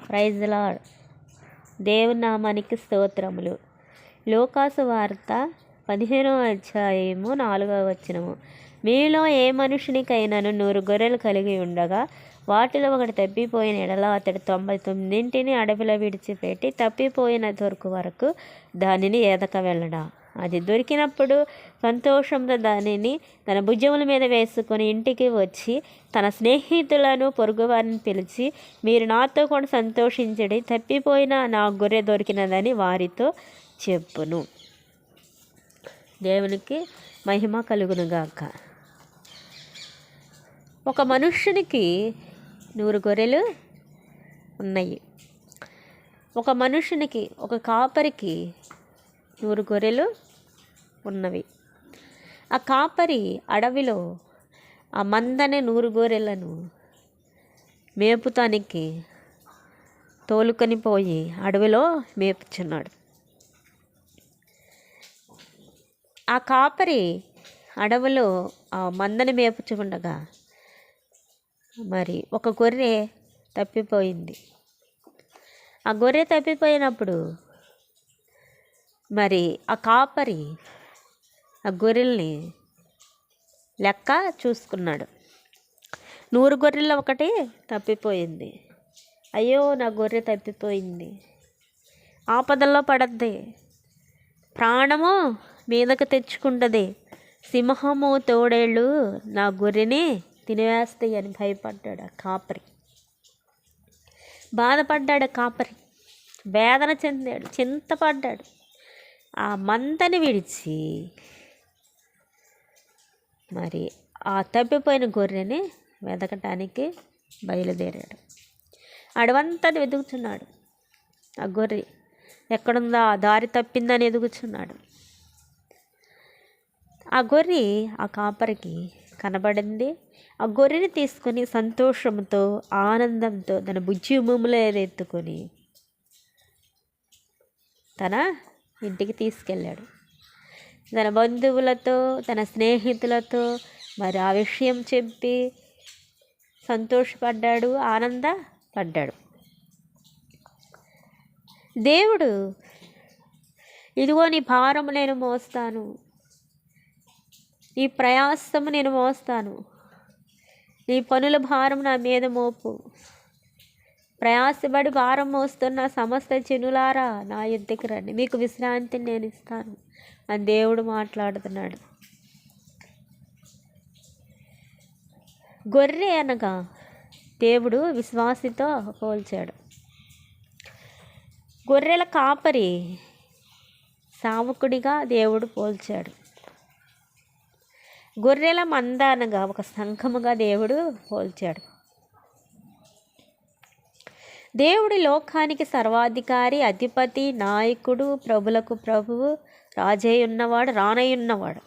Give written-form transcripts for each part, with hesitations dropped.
Praise the lord. దేవుని నామానికి స్తోత్రములు. లూకాసు వార్త 15వ అధ్యాయము 4వ వచనము. మీలో ఏ మనుషునికైనాను 100 గొర్రెలు కలిగి ఉండగా వాటిలో ఒకటి తప్పిపోయిన ఎడల అతడు 99 అడవిలో విడిచిపెట్టి తప్పిపోయిన దొరకు వరకు దానిని ఎదక వెళ్ళడా. అది దొరికినప్పుడు సంతోషంతో దానిని తన భుజముల మీద వేసుకొని ఇంటికి వచ్చి తన స్నేహితులను పొరుగువారిని పిలిచి, మీరు నాతో కూడా సంతోషించడి, తప్పిపోయిన నా గొర్రె దొరికినదని వారితో చెప్పును. దేవునికి మహిమ కలుగునుగాక. ఒక మనుష్యునికి 100 గొర్రెలు ఉన్నాయి. ఒక మనుషునికి, ఒక కాపరికి 100 గొర్రెలు ఉన్నవి. ఆ కాపరి అడవిలో ఆ మందని 100 గొర్రెలను మేపుతానికి తోలుకొని పోయి అడవిలో మేపుచున్నాడు. ఆ కాపరి అడవిలో ఆ మందని మేపుచుండగా మరి ఒక గొర్రె తప్పిపోయింది. ఆ గొర్రె తప్పిపోయినప్పుడు మరి ఆ కాపరి ఆ గొర్రెల్ని లెక్క చూసుకున్నాడు. 100 గొర్రెల్లో ఒకటి తప్పిపోయింది. అయ్యో, నా గొర్రె తప్పిపోయింది, ఆపదల్లో పడద్ది, ప్రాణము మీదకు తెచ్చుకుంటుంది, సింహము తోడేళ్ళు నా గొర్రెని తినివేస్తాయి అని భయపడ్డాడు ఆ కాపరి. బాధపడ్డాడు కాపరి, వేదన చెందాడు, చింతపడ్డాడు. ఆ మందని విడిచి మరి ఆ తప్పిపోయిన గొర్రెని వెతకటానికి బయలుదేరాడు. అడవంతా వెతుకుతున్నాడు. ఆ గొర్రె ఎక్కడుందా, దారి తప్పిందని ఎదుగుచున్నాడు. ఆ గొర్రె ఆ కాపరికి కనబడింది. ఆ గొర్రెని తీసుకొని సంతోషంతో ఆనందంతో తన భుజములో ఎత్తుకొని తన ఇంటికి తీసుకెళ్ళాడు. తన బంధువులతో, తన స్నేహితులతో మరి ఆ విషయం చెప్పి సంతోషపడ్డాడు, ఆనందపడ్డాడు. దేవుడు, ఇదిగో నీ భారము నేను మోస్తాను, నీ ప్రయాసము నేను మోస్తాను, నీ పనుల భారం నా మీద మోపు, ప్రయాసపడి భారం మోస్తున్న సమస్త జనులారా నా యుద్ధకి రండి, మీకు విశ్రాంతిని నేను ఇస్తాను అని దేవుడు మాట్లాడుతున్నాడు. గొర్రె అనగా దేవుడు విశ్వాసితో పోల్చాడు. గొర్రెల కాపరి సావకుడిగా దేవుడు పోల్చాడు. గొర్రెల మంద అనగా ఒక సంఘముగా దేవుడు పోల్చాడు. దేవుడి లోకానికి సర్వాధికారి, అధిపతి, నాయకుడు, ప్రభులకు ప్రభువు, రాజై ఉన్నవాడు, రానై ఉన్నవాడు,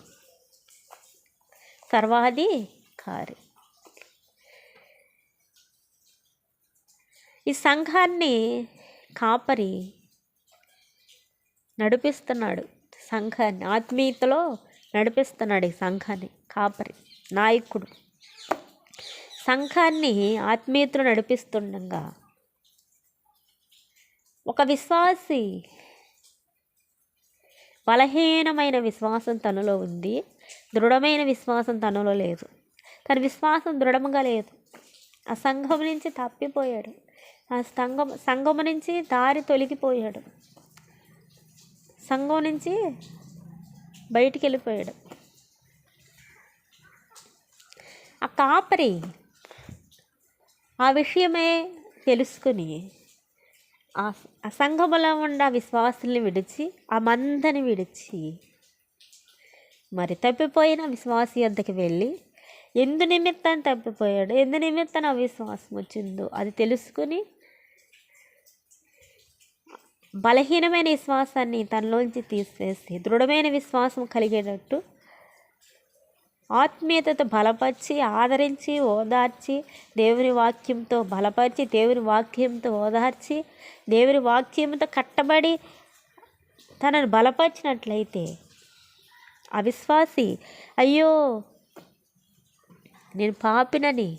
సర్వాధికారి. ఈ సంఘాన్ని కాపరి నడిపిస్తున్నాడు. సంఘాన్ని ఆత్మీయతలో నడిపిస్తున్నాడు. ఈ సంఘాన్ని కాపరి, నాయకుడు సంఘాన్ని ఆత్మీయతలో నడిపిస్తుండగా ఒక విశ్వాసి బలహీనమైన విశ్వాసం తనలో ఉంది, దృఢమైన విశ్వాసం తనలో లేదు. తన విశ్వాసం దృఢంగా లేదు. ఆ సంఘం నుంచి తప్పిపోయాడు. ఆ సంఘం నుంచి దారి తొలగిపోయాడు. సంఘం నుంచి బయటికి వెళ్ళిపోయాడు. ఆ కాపరి ఆ విషయమే తెలుసుకుని ఆ సంఘములో ఉన్న విశ్వాసుల్ని విడిచి, ఆ మందని విడిచి మరి తప్పిపోయిన విశ్వాసి వద్దకు వెళ్ళి ఎందు నిమిత్తం తప్పిపోయాడు, ఎందు నిమిత్తం అవిశ్వాసం వచ్చిందో అది తెలుసుకుని బలహీనమైన విశ్వాసాన్ని తనలోంచి తీసేసి దృఢమైన విశ్వాసం కలిగేటట్టు ఆత్మీయతతో బలపరిచి, ఆదరించి, ఓదార్చి, దేవుని వాక్యంతో బలపరిచి, దేవుని వాక్యంతో ఓదార్చి, దేవుని వాక్యంతో కట్టబడి తనను బలపరిచినట్లయితే అవిశ్వాసి, అయ్యో నేను పాపినని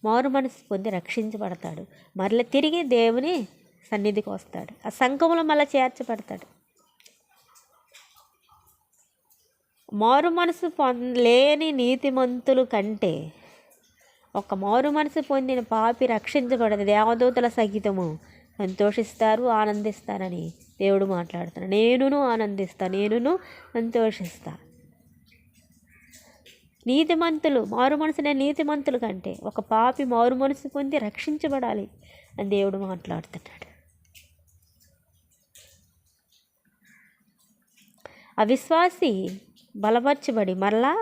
మారు మనసు పొంది రక్షించబడతాడు. మరల తిరిగి దేవుని సన్నిధికి వస్తాడు. ఆ సంఘములో మళ్ళీ చేర్చబడతాడు. మారు మనసు లేని నీతిమంతులు కంటే ఒక మారు మనసు పొందిన పాపి రక్షించబడదు. దేవదూతల సహితము సంతోషిస్తారు, ఆనందిస్తారని దేవుడు మాట్లాడుతున్నాడు. నేనును ఆనందిస్తాను, నేనును సంతోషిస్తా. నీతిమంతులు, మారు మనసునే నీతిమంతులు కంటే ఒక పాపి మారు మనసు పొంది రక్షించబడాలి అని దేవుడు మాట్లాడుతున్నాడు. అవిశ్వాసి బలపరచబడి మరలా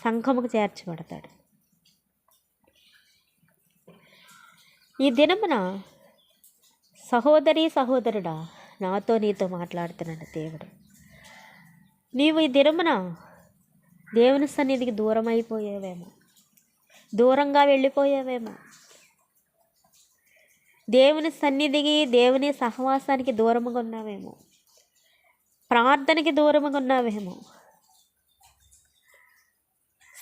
సంఘముకు చేర్చబడతాడు. ఈ దినమున సహోదరి సహోదరుడా, నాతో నీతో మాట్లాడుతున్నాడు దేవుడు. నీవు ఈ దినమున దేవుని సన్నిధికి దూరం అయిపోయావేమో, దూరంగా వెళ్ళిపోయావేమో, దేవుని సన్నిధికి, దేవుని సహవాసానికి దూరముగా ఉన్నావేమో, ప్రార్థనకి దూరముగా ఉన్నావేమో,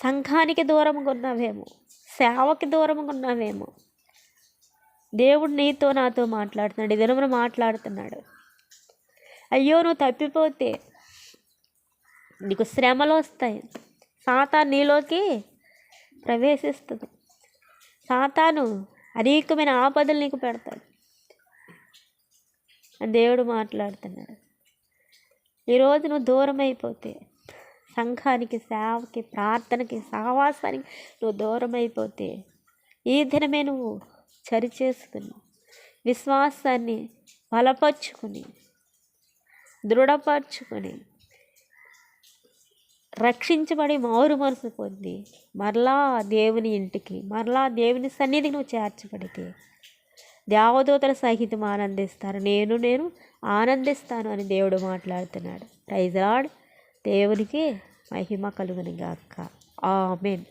సంఘానికి దూరముగా ఉన్నావేమో, సేవకి దూరముగా ఉన్నావేమో. దేవుడు నీతో నాతో మాట్లాడుతున్నాడు. ఈ దినమున మాట్లాడుతున్నాడు. అయ్యో, నువ్వు తప్పిపోతే నీకు శ్రమలు వస్తాయి. సాతాను నీలోకి ప్రవేశిస్తుంది. సాతాను అనేకమైన ఆపదలు నీకు పెడతాడు అని దేవుడు మాట్లాడుతున్నాడు. ఈరోజు నువ్వు దూరం అయిపోతే, సంఘానికి, సేవకి, ప్రార్థనకి, సహవాసానికి నువ్వు దూరం అయిపోతే, ఈ దినమే నువ్వు సరిచేసుకుని విశ్వాసాన్ని బలపరుచుకుని దృఢపరచుకొని రక్షించబడి మారు మనసు పొంది మరలా దేవుని ఇంటికి, మరలా దేవుని సన్నిధికి నువ్వు చేర్చబడితే దేవదూతల సహితం ఆనందిస్తారు. నేను ఆనందిస్తాను అని దేవుడు మాట్లాడుతున్నాడు. Praise Lord. దేవునికి మహిమ కలుగును గాక. ఆమేన్.